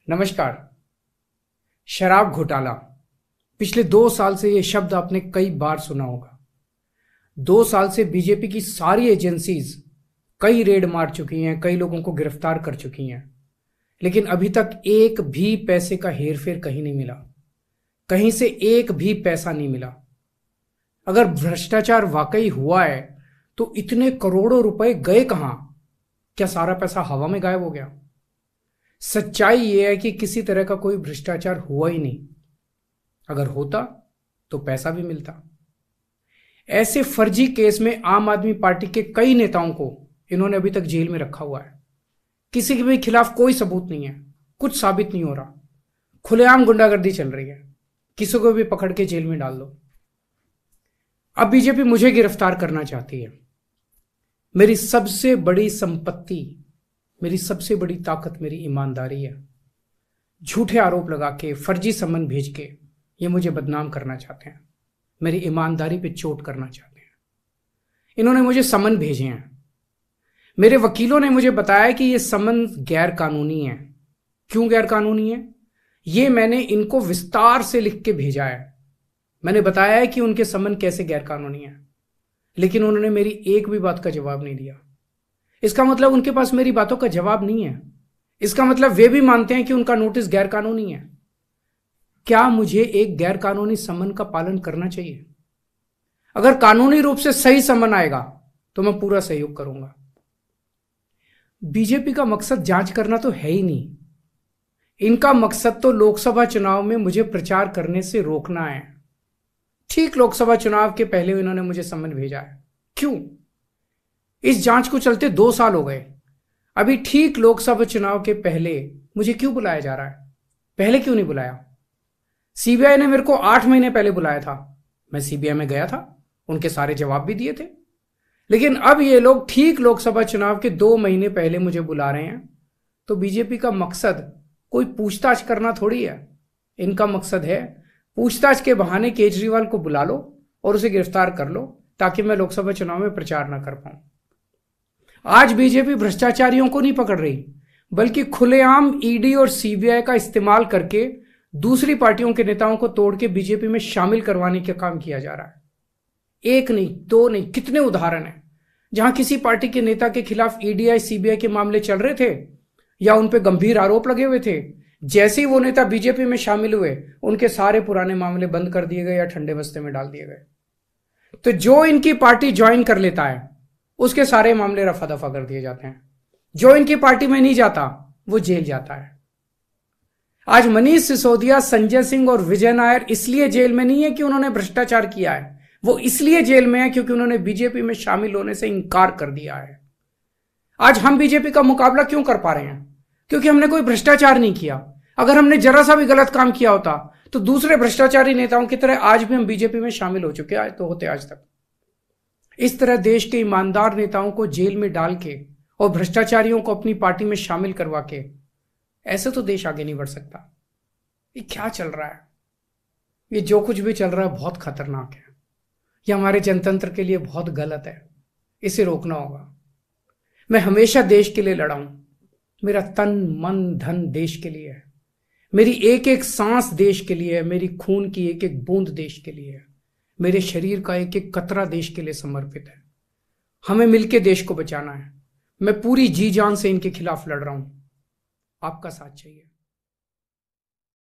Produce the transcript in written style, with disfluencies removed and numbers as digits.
नमस्कार। शराब घोटाला, पिछले 2 साल से यह शब्द आपने कई बार सुना होगा। 2 साल से बीजेपी की सारी एजेंसीज कई रेड मार चुकी हैं, कई लोगों को गिरफ्तार कर चुकी हैं, लेकिन अभी तक एक भी पैसे का हेरफेर कहीं नहीं मिला, कहीं से एक भी पैसा नहीं मिला। अगर भ्रष्टाचार वाकई हुआ है तो इतने करोड़ों रुपए गए कहां? क्या सारा पैसा हवा में गायब हो गया? सच्चाई यह है कि किसी तरह का कोई भ्रष्टाचार हुआ ही नहीं। अगर होता तो पैसा भी मिलता। ऐसे फर्जी केस में आम आदमी पार्टी के कई नेताओं को इन्होंने अभी तक जेल में रखा हुआ है। किसी के भी खिलाफ कोई सबूत नहीं है, कुछ साबित नहीं हो रहा, खुलेआम गुंडागर्दी चल रही है, किसी को भी पकड़ के जेल में डाल दो। अब बीजेपी मुझे गिरफ्तार करना चाहती है। मेरी सबसे बड़ी संपत्ति, मेरी सबसे बड़ी ताकत मेरी ईमानदारी है। झूठे आरोप लगा के, फर्जी सम्मन भेज के ये मुझे बदनाम करना चाहते हैं, मेरी ईमानदारी पे चोट करना चाहते हैं। इन्होंने मुझे सम्मन भेजे हैं। मेरे वकीलों ने मुझे बताया कि ये सम्मन गैर कानूनी है। क्यों गैर कानूनी है? ये मैंने इनको विस्तार से लिख के भेजा है। मैंने बताया है कि उनके सम्मन कैसे गैर कानूनी है, लेकिन उन्होंने मेरी एक भी बात का जवाब नहीं दिया। इसका मतलब उनके पास मेरी बातों का जवाब नहीं है। इसका मतलब वे भी मानते हैं कि उनका नोटिस गैर कानूनी है। क्या मुझे एक गैर कानूनी सम्मन का पालन करना चाहिए? अगर कानूनी रूप से सही सम्मन आएगा तो मैं पूरा सहयोग करूंगा। बीजेपी का मकसद जांच करना तो है ही नहीं। इनका मकसद तो लोकसभा चुनाव में मुझे प्रचार करने से रोकना है। ठीक लोकसभा चुनाव के पहले इन्होंने मुझे सम्मन भेजा है। क्यों? इस जांच को चलते 2 साल हो गए। अभी ठीक लोकसभा चुनाव के पहले मुझे क्यों बुलाया जा रहा है? पहले क्यों नहीं बुलाया? सीबीआई ने मेरे को 8 महीने पहले बुलाया था। मैं सीबीआई में गया था, उनके सारे जवाब भी दिए थे। लेकिन अब ये लोग ठीक लोकसभा चुनाव के 2 महीने पहले मुझे बुला रहे हैं। तो बीजेपी का मकसद कोई पूछताछ करना थोड़ी है। इनका मकसद है पूछताछ के बहाने केजरीवाल को बुला लो और उसे गिरफ्तार कर लो, ताकि मैं लोकसभा चुनाव में प्रचार ना कर पाऊं। आज बीजेपी भ्रष्टाचारियों को नहीं पकड़ रही, बल्कि खुलेआम ईडी और सीबीआई का इस्तेमाल करके दूसरी पार्टियों के नेताओं को तोड़ के बीजेपी में शामिल करवाने का काम किया जा रहा है। एक नहीं, 2 नहीं, कितने उदाहरण हैं जहां किसी पार्टी के नेता के खिलाफ ईडी सीबीआई के मामले चल रहे थे या उन पे गंभीर आरोप लगे हुए थे। जैसे ही वो नेता बीजेपी में शामिल हुए, उनके सारे पुराने मामले बंद कर दिए गए या ठंडे बस्ते में डाल दिए गए। तो जो इनकी पार्टी ज्वाइन कर लेता है उसके सारे मामले रफा दफा कर दिए जाते हैं। जो इनकी पार्टी में नहीं जाता वो जेल जाता है। आज मनीष सिसोदिया, संजय सिंह और विजय नायर इसलिए जेल में नहीं है कि उन्होंने भ्रष्टाचार किया है, वो इसलिए जेल में है क्योंकि उन्होंने बीजेपी में शामिल होने से इंकार कर दिया है। आज हम बीजेपी का मुकाबला क्यों कर पा रहे हैं? क्योंकि हमने कोई भ्रष्टाचार नहीं किया। अगर हमने जरा सा भी गलत काम किया होता तो दूसरे भ्रष्टाचारी नेताओं की तरह आज भी हम बीजेपी में शामिल हो चुके हैं, तो होते आज तक। इस तरह देश के ईमानदार नेताओं को जेल में डाल के और भ्रष्टाचारियों को अपनी पार्टी में शामिल करवा के ऐसे तो देश आगे नहीं बढ़ सकता। ये क्या चल रहा है? ये जो कुछ भी चल रहा है बहुत खतरनाक है। ये हमारे जनतंत्र के लिए बहुत गलत है। इसे रोकना होगा। मैं हमेशा देश के लिए लड़ा हूं। मेरा तन मन धन देश के लिए है। मेरी एक एक सांस देश के लिए है। मेरी खून की एक एक बूंद देश के लिए है। मेरे शरीर का एक एक कतरा देश के लिए समर्पित है। हमें मिलकर देश को बचाना है। मैं पूरी जी जान से इनके खिलाफ लड़ रहा हूं। आपका साथ चाहिए।